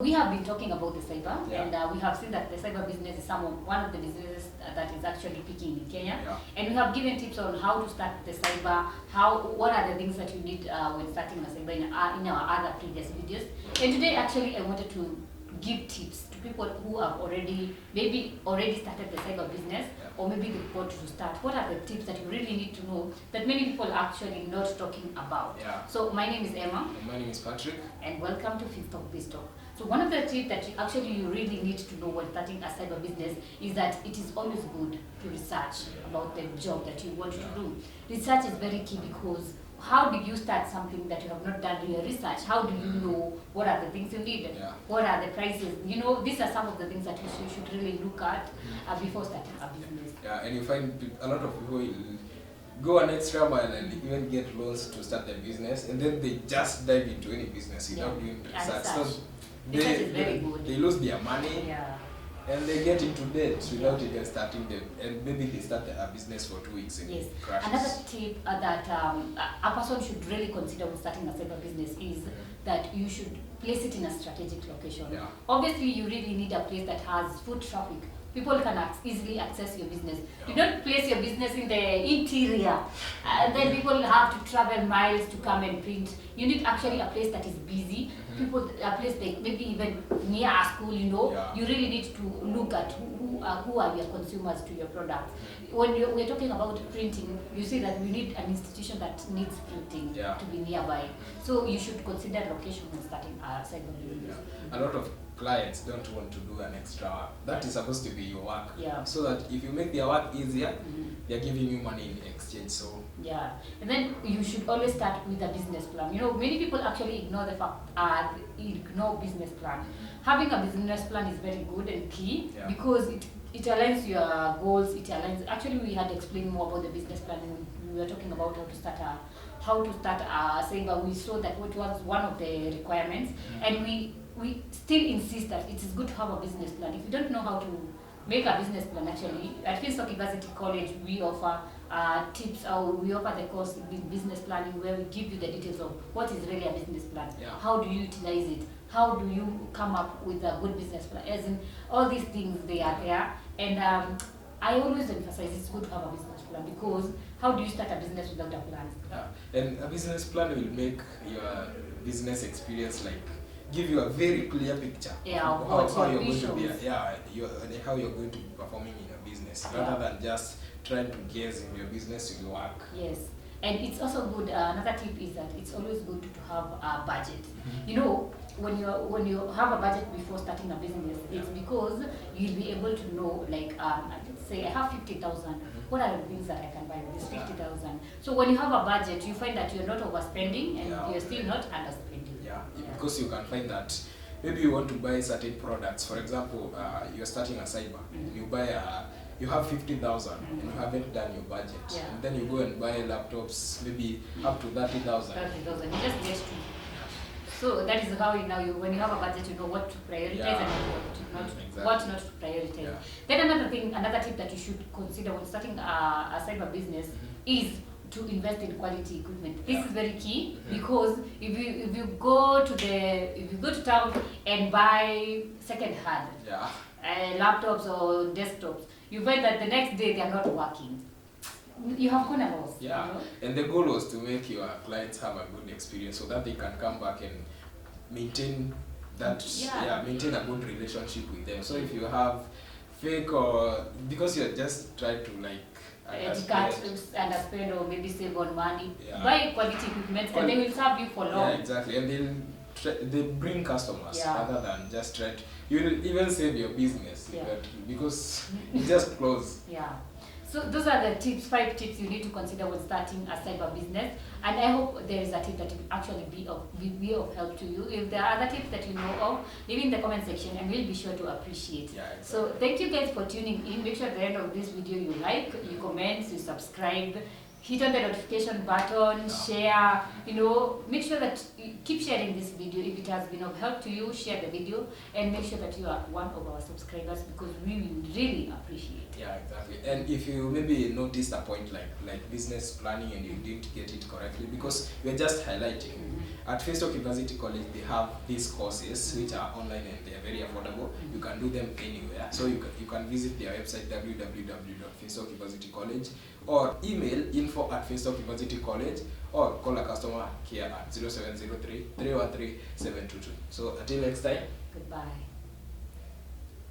We have been talking about the cyber, Yeah. and we have seen that the cyber business is one of the businesses that is actually peaking in Kenya. Yeah. And we have given tips on how to start the cyber, what are the things that you need when starting a cyber in our other previous videos. And today, actually, I wanted to give tips to people who have maybe already started the cyber business, Yeah. or maybe they want to start. What are the tips that you really need to know that many people are actually not talking about? Yeah. So my name is Emma. And my name is Patrick. And welcome to Fifth of Biz Talk. So one of the tips that you really need to know when starting a cyber business is that it is always good to research about the job that you want to do. Research is very key because how do you start something that you have not done your research? How do you know what are the things you need? Yeah. What are the prices? You know, these are some of the things that you should really look at before starting a business. Yeah, and you find a lot of people will go an extra mile and even get loans to start their business, and then they just dive into any business without doing research. So Research is very good. they lose their money. Yeah. And they get into debt without even starting them, and maybe they start a business for 2 weeks and Yes. it crashes. Another tip that a person should really consider when starting a cyber business is that you should place it in a strategic location. Yeah. Obviously, you really need a place that has foot traffic. People can easily access your business. Yeah. You don't place your business in the interior, then people have to travel miles to come and print. You need actually a place that is busy. People, a place like maybe even near a school, you know. Yeah. You really need to look at who are your consumers to your product. When we're talking about printing, you see that we need an institution that needs printing to be nearby. So you should consider location when starting a cyber business. Yeah. A lot of clients don't want to do an extra work. That is supposed to be your work. Yeah. So that if you make their work easier, they're giving you money in exchange. So yeah, and then you should always start with a business plan. You know, many people actually ignore the fact, ignore business plan. Having a business plan is very good and key because it aligns your goals. It aligns. Actually, we had explained more about the business plan when we were talking about how to start a cyber. We saw that what was one of the requirements, and we still insist that it is good to have a business plan. If you don't know how to make a business plan, actually, at Finstock University College, we offer tips, or we offer the course in business planning where we give you the details of what is really a business plan, how do you utilize it, how do you come up with a good business plan, as in all these things, they are there. And I always emphasize it's good to have a business plan because how do you start a business without a plan? Yeah. And a business plan will make your business experience give you a very clear picture of how you're going to be, how you're going to be performing in your business, rather than just trying to guess if your business will work. Yes, and it's also good. Another tip is that it's always good to have a budget. You know, when you have a budget before starting a business, it's because you'll be able to know, let's say I have 50,000. What are the things that I can buy with this 50,000? So when you have a budget, you find that you're not overspending and you're still not underspending. Yeah, because you can find that maybe you want to buy certain products. For example, you're starting a cyber. You have 50,000 and you haven't done your budget. And then you go and buy laptops, maybe up to 30,000. 30,000. You just get to. So that is how when you have a budget, you know what to prioritize and what not to prioritize. Yeah. Then another tip that you should consider when starting a cyber business is to invest in quality equipment. This is very key because if you go to town and buy second hand laptops or desktops, you find that the next day they are not working. You have gone a loss. Yeah, you know? And the goal was to make your clients have a good experience so that they can come back and maintain maintain a good relationship with them. So if you have fake, or because you're just trying to underspend or maybe save on money, buy quality equipment and they will serve you for long. Yeah, exactly, and they bring customers rather than just try to. You will even save your business because you just close. Yeah. So those are the 5 tips you need to consider when starting a cyber business, and I hope there is a tip that will actually be of help to you. If there are other tips that you know of, leave in the comment section and we'll be sure to appreciate. Yeah, exactly. So thank you guys for tuning in. Make sure at the end of this video you like, you comment, you subscribe, hit on the notification button, share, make sure that you keep sharing this video. If it has been of help to you, share the video and make sure that you are one of our subscribers because we will really appreciate. Yeah, exactly. And if you maybe noticed a point like business planning and you didn't get it correctly, because we're just highlighting, At Finstock University College, they have these courses which are online and they are very affordable. You can do them anywhere. So you can visit their website www.finstockuniversitycollege or email info@finstockuniversitycollege or call a customer care at 0703 313 722. So until next time. Goodbye.